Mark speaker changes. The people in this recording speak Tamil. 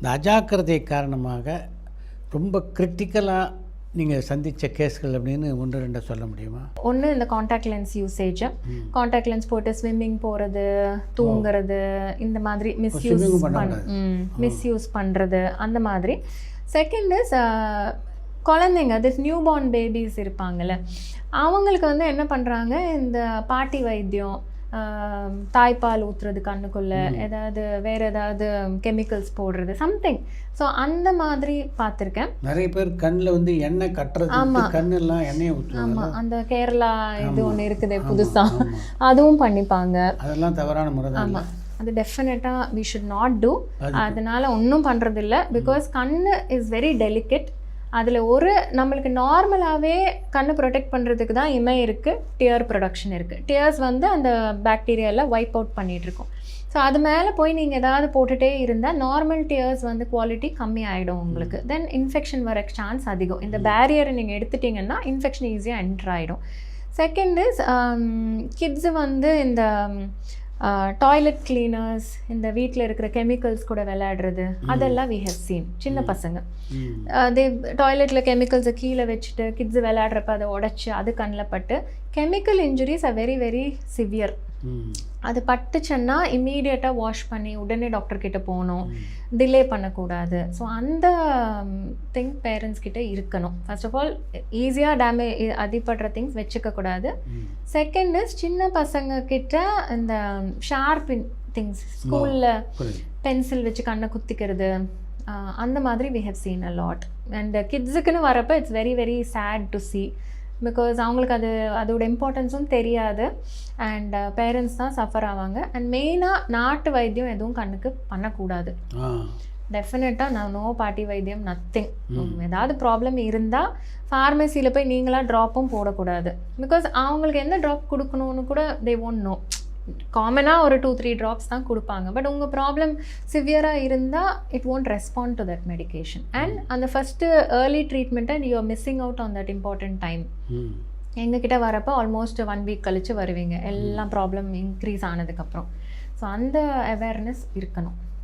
Speaker 1: இந்த அஜாக்கிரதை காரணமாக ரொம்ப கிரிட்டிக்கலாக நீங்கள் சந்தித்த கேஸ்கள் அப்படின்னு 1-2 சொல்ல முடியுமா?
Speaker 2: ஒன்று இந்த contact lens usage, contact lens போட்டு ஸ்விம்மிங் போகிறது, தூங்குறது, இந்த மாதிரி மிஸ்யூஸ் பண்ணுறது அந்த மாதிரி. செகண்ட் இஸ் குழந்தைங்க, திஸ் நியூ பார்ன் பேபிஸ் இருப்பாங்கள்ல, அவங்களுக்கு வந்து என்ன பண்ணுறாங்க, இந்த பாட்டி வைத்தியம், தாய்ப்பால் ஊற்றுறது கண்ணுக்குள்ளே, ஏதாவது வேறு ஏதாவது கெமிக்கல்ஸ் போடுறது சம்திங். ஸோ அந்த மாதிரி பார்த்துருக்கேன்.
Speaker 1: நிறைய பேர் கண்ணில் வந்து எண்ணெய் கட்டுறது, கண்ணெல்லாம் எண்ணெயை ஊற்றுவாங்க.
Speaker 2: ஆமாம், அந்த கேரளா இது ஒன்று இருக்குது புதுசாக, அதுவும் பண்ணிப்பாங்க.
Speaker 1: அதெல்லாம் தவறான முறை தான்.
Speaker 2: ஆமாம், அது டெஃபினட்டாக வி ஷுட் நாட் டூ. அதனால் ஒன்றும் பண்ணுறதில்ல. பிகாஸ் கண் இஸ் வெரி டெலிகேட். அதில் நம்மளுக்கு நார்மலாகவே கண்ணை ப்ரொடெக்ட் பண்ணுறதுக்கு தான் இமை இருக்குது, டியர் ப்ரொடக்ஷன் இருக்குது. டியர்ஸ் வந்து அந்த பாக்டீரியாவில் வைப் அவுட் பண்ணிகிட்ருக்கோம். ஸோ அது மேலே போய் நீங்கள் ஏதாவது போட்டுகிட்டே இருந்தால் நார்மல் டியர்ஸ் வந்து குவாலிட்டி கம்மி ஆகிடும் உங்களுக்கு. தென் இன்ஃபெக்ஷன் வர சான்ஸ் அதிகம். இந்த பேரியரை நீங்கள் எடுத்துட்டிங்கன்னா இன்ஃபெக்ஷன் ஈஸியாக என்ட்ரு ஆகிடும். செகண்ட் இஸ் கிட்ஸு வந்து இந்த டாய்லெட் கிளீனர்ஸ், இந்த வீட்டில் இருக்கிற கெமிக்கல்ஸ் கூட விளையாடுறது, அதெல்லாம் வி ஹவ் சீன். சின்ன பசங்க டாய்லெட்டில் கெமிக்கல்ஸை கீழே வச்சுட்டு கிட்ஸு விளையாடுறப்ப அதை உடச்சி அது கண்ணில் பட்டு chemical injuries are very very severe. அது பட்டுச்சுன்னா இம்மீடியட்டாக வாஷ் பண்ணி உடனே டாக்டர்கிட்ட போகணும், டிலே பண்ணக்கூடாது. ஸோ அந்த திங் பேரண்ட்ஸ் கிட்ட இருக்கணும். ஃபர்ஸ்ட் ஆஃப் ஆல் ஈஸியாக அடிப்படுற திங்ஸ் வச்சுக்கக்கூடாது. செகண்ட் இஸ் சின்ன பசங்க கிட்ட இந்த ஷார்ப் திங்ஸ், ஸ்கூலில் பென்சில் வச்சு கண்ணை குத்திக்கிறது, அந்த மாதிரி we have seen a lot. And கிட்ஸுக்குன்னு வரப்போ it's very very sad to see. Because அவங்களுக்கு அதோட இம்பார்ட்டன்ஸும் தெரியாது. அண்ட் பேரண்ட்ஸ் தான் சஃபர் ஆவாங்க. அண்ட் மெயினாக நாட்டு வைத்தியம் எதுவும் கண்ணுக்கு பண்ணக்கூடாது. டெஃபினட்டாக நான் நோ பாட்டி வைத்தியம், நத்திங். ஏதாவது ப்ராப்ளம் இருந்தால் ஃபார்மசியில் போய் நீங்களாக ட்ராப்பும் போடக்கூடாது. பிகாஸ் அவங்களுக்கு என்ன ட்ராப் கொடுக்கணும்னு கூட தே ஒன்ட் நோ. காமனாக ஒரு 2-3 ட்ராப்ஸ் தான் கொடுப்பாங்க. பட் உங்கள் ப்ராப்ளம் சிவியராக இருந்தால் it won't respond to that medication. And அந்த ஃபஸ்ட்டு ஏர்லி ட்ரீட்மெண்ட்டை you missing out on that important time. எங்ககிட்ட வரப்போ ஆல்மோஸ்ட் 1 வீக் கழித்து வருவீங்க, எல்லாம் ப்ராப்ளம் இன்க்ரீஸ் ஆனதுக்கப்புறம். ஸோ அந்த அவேர்னஸ் இருக்கணும்.